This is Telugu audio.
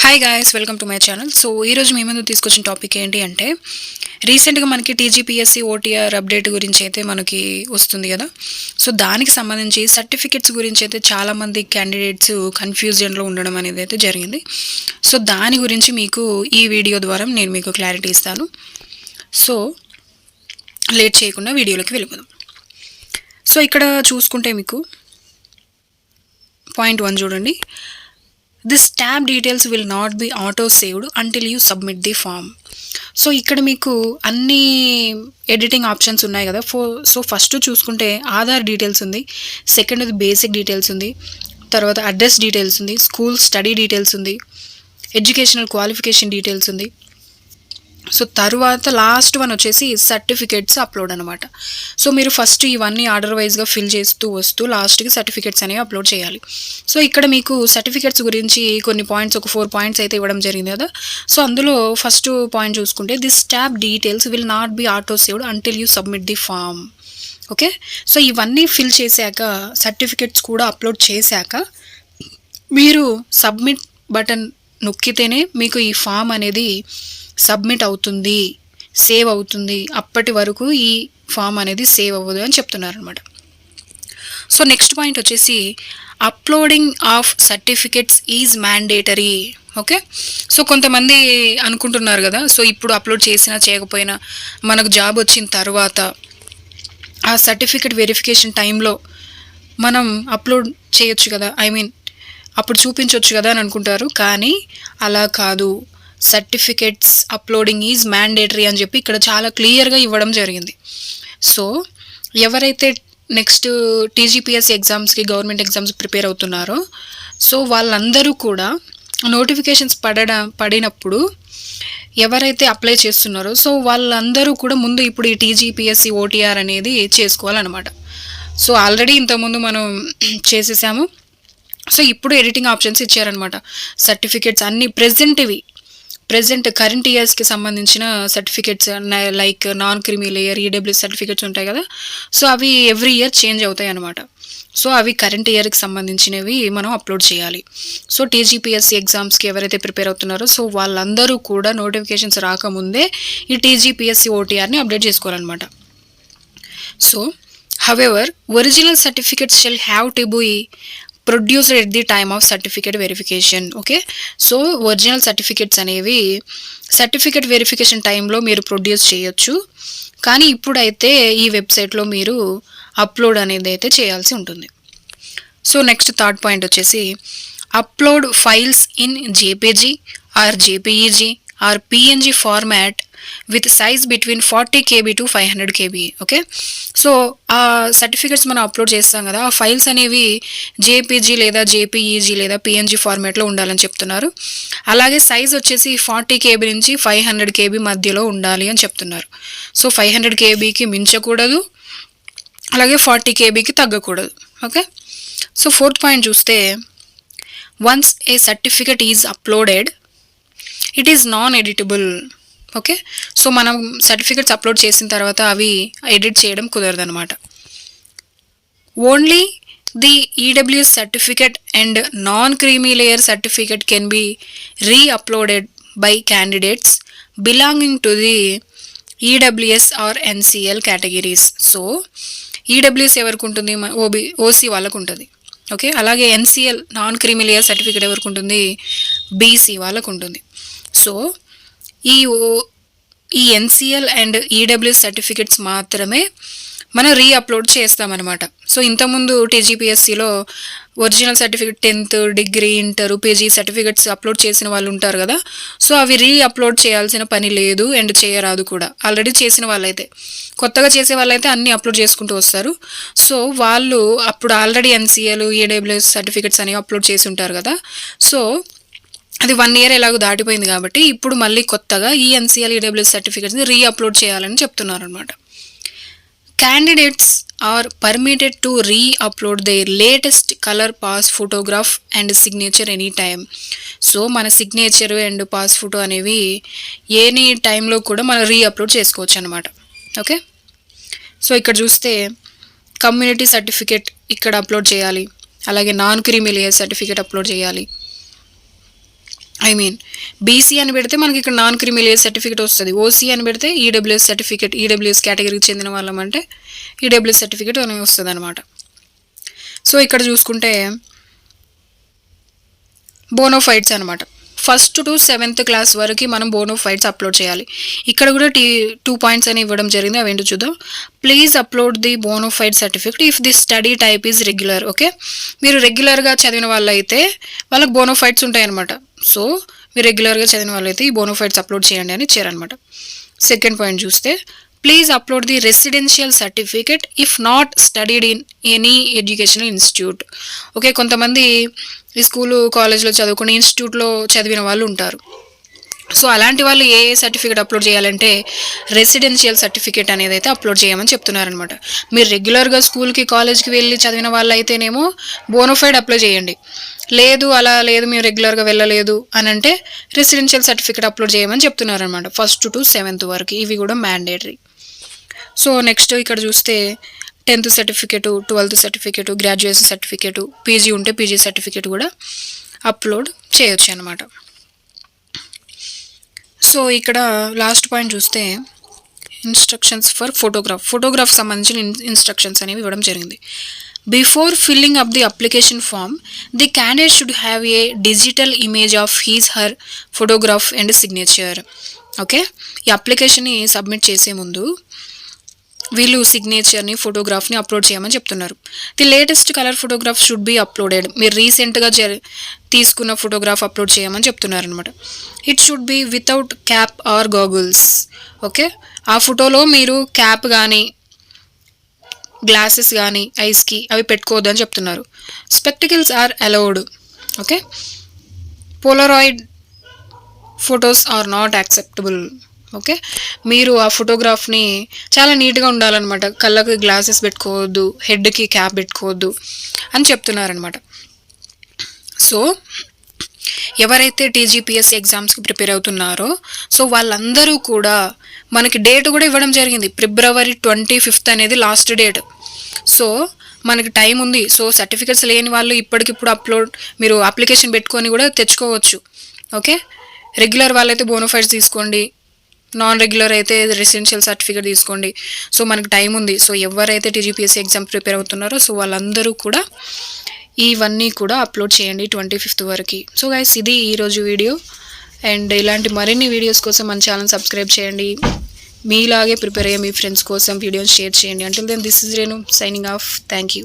Hi guys, welcome to my channel. So ఈరోజు మీ ముందు తీసుకొచ్చిన టాపిక్ ఏంటి అంటే, రీసెంట్గా మనకి టీజీపీఎస్సీ ఓటీఆర్ అప్డేట్ గురించి అయితే మనకి వస్తుంది కదా. సో దానికి సంబంధించి సర్టిఫికెట్స్ గురించి అయితే చాలామంది క్యాండిడేట్స్ కన్ఫ్యూజన్లో ఉండడం అనేది అయితే జరిగింది. సో దాని గురించి మీకు ఈ వీడియో ద్వారా నేను మీకు క్లారిటీ ఇస్తాను. సో లేట్ చేయకుండా వీడియోలోకి వెళ్ళిపోదాం. సో ఇక్కడ చూసుకుంటే మీకు పాయింట్ 1 చూడండి. This tab details will not be auto saved until you submit the form. So ఇక్కడ మీకు అన్ని ఎడిటింగ్ ఆప్షన్స్ ఉన్నాయి కదా. సో ఫస్ట్ చూసుకుంటే ఆధార్ డీటెయిల్స్ ఉంది, సెకండ్ బేసిక్ డీటెయిల్స్ ఉంది, తర్వాత అడ్రస్ డీటెయిల్స్ ఉంది, స్కూల్ స్టడీ డీటెయిల్స్ ఉంది, ఎడ్యుకేషనల్ క్వాలిఫికేషన్ డీటెయిల్స్ ఉంది. సో తర్వాత లాస్ట్ వన్ వచ్చేసి సర్టిఫికేట్స్ అప్లోడ్ అనమాట. సో మీరు ఫస్ట్ ఇవన్నీ ఆర్డర్ వైజ్గా ఫిల్ చేస్తూ వస్తూ లాస్ట్కి సర్టిఫికేట్స్ అనేవి అప్లోడ్ చేయాలి. సో ఇక్కడ మీకు సర్టిఫికేట్స్ గురించి కొన్ని పాయింట్స్, ఒక 4 పాయింట్స్ అయితే ఇవ్వడం జరిగింది కదా. సో అందులో ఫస్ట్ పాయింట్ చూసుకుంటే this tab details will not be auto saved until you submit the form. Okay, so ఇవన్నీ ఫిల్ చేశాక, సర్టిఫికేట్స్ కూడా అప్లోడ్ చేశాక మీరు సబ్మిట్ బటన్ నొక్కితేనే మీకు ఈ ఫామ్ అనేది సబ్మిట్ అవుతుంది, సేవ్ అవుతుంది. అప్పటి వరకు ఈ ఫామ్ అనేది సేవ్ అవ్వదు అని చెప్తున్నారు అనమాట. సో నెక్స్ట్ పాయింట్ వచ్చేసి uploading of certificates is mandatory. Okay, so కొంతమంది అనుకుంటున్నారు కదా, సో ఇప్పుడు అప్లోడ్ చేసినా చేయకపోయినా మనకు జాబ్ వచ్చిన తర్వాత ఆ సర్టిఫికెట్ వెరిఫికేషన్ టైంలో మనం అప్లోడ్ చేయొచ్చు కదా, అప్పుడు చూపించవచ్చు కదా అని అనుకుంటారు. కానీ అలా కాదు, సర్టిఫికెట్స్ అప్లోడింగ్ ఈజ్ మ్యాండేటరీ అని చెప్పి ఇక్కడ చాలా క్లియర్గా ఇవ్వడం జరిగింది. సో ఎవరైతే నెక్స్ట్ టీజీపీఎస్సీ ఎగ్జామ్స్కి, గవర్నమెంట్ ఎగ్జామ్స్ ప్రిపేర్ అవుతున్నారో, సో వాళ్ళందరూ కూడా నోటిఫికేషన్స్ పడినప్పుడు ఎవరైతే అప్లై చేస్తున్నారో సో వాళ్ళందరూ కూడా ముందు ఇప్పుడు ఈ టీజీపీఎస్సీ ఓటీఆర్ అనేది చేసుకోవాలన్నమాట. సో ఆల్రెడీ ఇంతకుముందు మనం చేసేసాము. సో ఇప్పుడు ఎడిటింగ్ ఆప్షన్స్ ఇచ్చారనమాట. సర్టిఫికెట్స్ అన్నీ ప్రెజెంట్ కరెంట్ ఇయర్స్కి సంబంధించిన certificates like non creamy layer, EWS certificates ఉంటాయి కదా. సో అవి ఎవ్రీ ఇయర్ చేంజ్ అవుతాయి అనమాట. సో అవి కరెంట్ ఇయర్కి సంబంధించినవి మనం అప్లోడ్ చేయాలి. సో టీజీపీఎస్సీ ఎగ్జామ్స్కి ఎవరైతే ప్రిపేర్ అవుతున్నారో సో వాళ్ళందరూ కూడా నోటిఫికేషన్స్ రాకముందే ఈ టీజీపీఎస్సీ ఓటీఆర్ని అప్డేట్ చేసుకోవాలన్నమాట. So however original certificates shall have to be produced at the time of certificate verification. Okay, so original certificates అనేవి సర్టిఫికేట్ వెరిఫికేషన్ టైంలో మీరు ప్రొడ్యూస్ చేయొచ్చు. కానీ ఇప్పుడైతే ఈ వెబ్సైట్లో మీరు అప్లోడ్ అనేది అయితే చేయాల్సి ఉంటుంది. సో నెక్స్ట్ థర్డ్ పాయింట్ వచ్చేసి upload files in JPG or JPEG or PNG format with size between 40 KB to 500 KB. Okay, so ఆ సర్టిఫికెట్స్ మనం అప్లోడ్ చేస్తాం కదా, ఆ ఫైల్స్ అనేవి జేపీజీ లేదా జేపీఈజీ లేదా పిఎన్జీ ఫార్మాట్లో ఉండాలని చెప్తున్నారు. అలాగే సైజ్ వచ్చేసి 40 KB నుంచి 500 KB మధ్యలో ఉండాలి అని చెప్తున్నారు. సో 500 KBకి మించకూడదు, అలాగే 40 KBకి తగ్గకూడదు. ఓకే, సో ఫోర్త్ పాయింట్ చూస్తే once a certificate is uploaded it is non editable. Okay, so మనం సర్టిఫికెట్స్ అప్లోడ్ చేసిన తర్వాత అవి ఎడిట్ చేయడం కుదరదు అనమాట. Only the EWS certificate and non creamy layer certificate can be reuploaded by candidates belonging to the EWS or NCL categories. So EWS ఎవరికి ఉంటుంది? ఓసీ వాళ్ళకు ఉంటుంది. ఓకే, అలాగే NCL non creamy layer certificate ఎవరికి ఉంటుంది? బీసీ వాళ్ళకు ఉంటుంది. సో ఈ ఎన్సిఎల్ అండ్ ఈడబ్ల్యూఎస్ సర్టిఫికెట్స్ మాత్రమే మనం రీఅప్లోడ్ చేస్తామన్నమాట. సో ఇంతకుముందు టీజీపీఎస్సీలో original certificate 10th, degree, inter, PG certificates upload చేసిన వాళ్ళు ఉంటారు కదా. సో అవి రీఅప్లోడ్ చేయాల్సిన పని లేదు అండ్ చేయరాదు కూడా. ఆల్రెడీ చేసిన వాళ్ళైతే, కొత్తగా చేసే వాళ్ళైతే అన్నీ అప్లోడ్ చేసుకుంటూ వస్తారు. సో వాళ్ళు అప్పుడు ఆల్రెడీ ఎన్సిఎల్, ఈడబ్ల్యూఎస్ సర్టిఫికెట్స్ అనేవి అప్లోడ్ చేసి ఉంటారు కదా. సో అది 1 year ఎలాగో దాటిపోయింది కాబట్టి ఇప్పుడు మళ్ళీ కొత్తగా ఈ ఎన్సిఎల్, ఈడబ్ల్యూఎస్ సర్టిఫికెట్స్ని రీఅప్లోడ్ చేయాలని చెప్తున్నారు అనమాట. Candidates are permitted to reupload their latest colour pass photograph and signature any time. So మన సిగ్నేచర్ అండ్ పాస్ ఫోటో అనేవి ఎనీ టైంలో కూడా మనం రీఅప్లోడ్ చేసుకోవచ్చు అనమాట. ఓకే, సో ఇక్కడ చూస్తే కమ్యూనిటీ సర్టిఫికెట్ ఇక్కడ అప్లోడ్ చేయాలి, అలాగే non creamy layer certificate upload చేయాలి, ఐ మీన్ బీసీ అని పెడితే మనకి ఇక్కడ నాన్ క్రిమినల్ ఏజ్ సర్టిఫికేట్ వస్తుంది. ఓసీ అని పెడితే ఈడబ్ల్యూఎస్ సర్టిఫికేట్, ఈడబ్ల్యూఎస్ కేటగిరీకి చెందిన వాళ్ళం అంటే ఈడబ్ల్యూఎస్ సర్టిఫికేట్ అనేది వస్తుంది అనమాట. సో ఇక్కడ చూసుకుంటే బోనోఫైడ్స్ అనమాట. 1st to 7th క్లాస్ వరకు మనం బోనోఫైడ్స్ అప్లోడ్ చేయాలి. ఇక్కడ కూడా 2 పాయింట్స్ అని ఇవ్వడం జరిగింది. అవేంటో చూద్దాం. Please upload the bona fide certificate if the study type is regular. Okay, మీరు రెగ్యులర్గా చదివిన వాళ్ళు అయితే వాళ్ళకి బోనోఫైడ్స్ ఉంటాయన్నమాట. సో మీరు రెగ్యులర్గా చదివిన వాళ్ళైతే ఈ బోనోఫైడ్స్ అప్లోడ్ చేయండి అని ఇచ్చారనమాట. సెకండ్ పాయింట్ చూస్తే please upload the residential certificate if not studied in any educational institute. Okay, కొంతమంది ఈ స్కూలు కాలేజ్లో చదువుకుని ఇన్స్టిట్యూట్లో చదివిన వాళ్ళు ఉంటారు. సో అలాంటి వాళ్ళు ఏ సర్టిఫికేట్ అప్లోడ్ చేయాలంటే రెసిడెన్షియల్ సర్టిఫికేట్ అనేది అయితే అప్లోడ్ చేయమని చెప్తున్నారనమాట. మీరు రెగ్యులర్గా స్కూల్కి కాలేజ్కి వెళ్ళి చదివిన వాళ్ళు అయితేనేమో బోనోఫైడ్ అప్లై చేయండి. లేదు అలా లేదు మేము రెగ్యులర్గా వెళ్ళలేదు అని అంటే రెసిడెన్షియల్ సర్టిఫికేట్ అప్లోడ్ చేయమని చెప్తున్నారనమాట. 1st to 7th వరకు ఇవి కూడా మ్యాండేటరీ. సో నెక్స్ట్ ఇక్కడ చూస్తే 10th certificate, 12th certificate, graduation certificate, PG ఉంటే పీజీ సర్టిఫికేట్ కూడా అప్లోడ్ చేయొచ్చు అనమాట. సో ఇక్కడ లాస్ట్ పాయింట్ చూస్తే ఇన్స్ట్రక్షన్స్ ఫర్ ఫోటోగ్రాఫ్ సంబంధించిన ఇన్స్ట్రక్షన్స్ అనేవి ఇవ్వడం జరిగింది. Before filling up the application form the candidate should have a digital image of her photograph and signature. Okay, ఈ అప్లికేషన్ని సబ్మిట్ చేసే ముందు వీళ్ళు సిగ్నేచర్ని, ఫోటోగ్రాఫ్ని అప్లోడ్ చేయమని చెప్తున్నారు. The latest colour photograph should be uploaded. మీరు రీసెంట్గా తీసుకున్న ఫోటోగ్రాఫ్ అప్లోడ్ చేయమని చెప్తున్నారు అనమాట. It should be without cap or goggles. Okay, ఆ ఫోటోలో మీరు క్యాప్ కానీ గ్లాసెస్ కానీ ఐస్కి అవి పెట్టుకోవద్దు అని చెప్తున్నారు. Spectacles are allowed. Okay, Polaroid photos are not acceptable. Okay, మీరు ఆ ఫోటోగ్రాఫ్ని చాలా నీట్గా ఉండాలన్నమాట. కళ్ళకి గ్లాసెస్ పెట్టుకోవద్దు, హెడ్కి క్యాప్ పెట్టుకోవద్దు అని చెప్తున్నారనమాట. సో ఎవరైతే టీజీపీఎస్సీ ఎగ్జామ్స్కి ప్రిపేర్ అవుతున్నారో సో వాళ్ళందరూ కూడా మనకి డేట్ కూడా ఇవ్వడం జరిగింది. February 25th అనేది లాస్ట్ డేట్. సో మనకి టైం ఉంది. సో సర్టిఫికెట్స్ లేని వాళ్ళు ఇప్పటికిప్పుడు మీరు అప్లికేషన్ పెట్టుకొని కూడా తెచ్చుకోవచ్చు. ఓకే, రెగ్యులర్ వాళ్ళైతే బోనోఫైడ్స్ తీసుకోండి, నాన్ రెగ్యులర్ అయితే రెసిడెన్షియల్ సర్టిఫికేట్ తీసుకోండి. సో మనకు టైం ఉంది. సో ఎవరైతే టీజీపీఎస్సీ ఎగ్జామ్ ప్రిపేర్ అవుతున్నారో సో వాళ్ళందరూ కూడా ఇవన్నీ కూడా అప్లోడ్ చేయండి 25th వరకు. సో గైస్, ఇది ఈరోజు వీడియో. అండ్ ఇలాంటి మరిన్ని వీడియోస్ కోసం మన ఛానల్ సబ్స్క్రైబ్ చేయండి. మీలాగే ప్రిపేర్ అయ్యే మీ ఫ్రెండ్స్ కోసం వీడియోస్ షేర్ చేయండి. Until then this is Renu signing off. Thank you.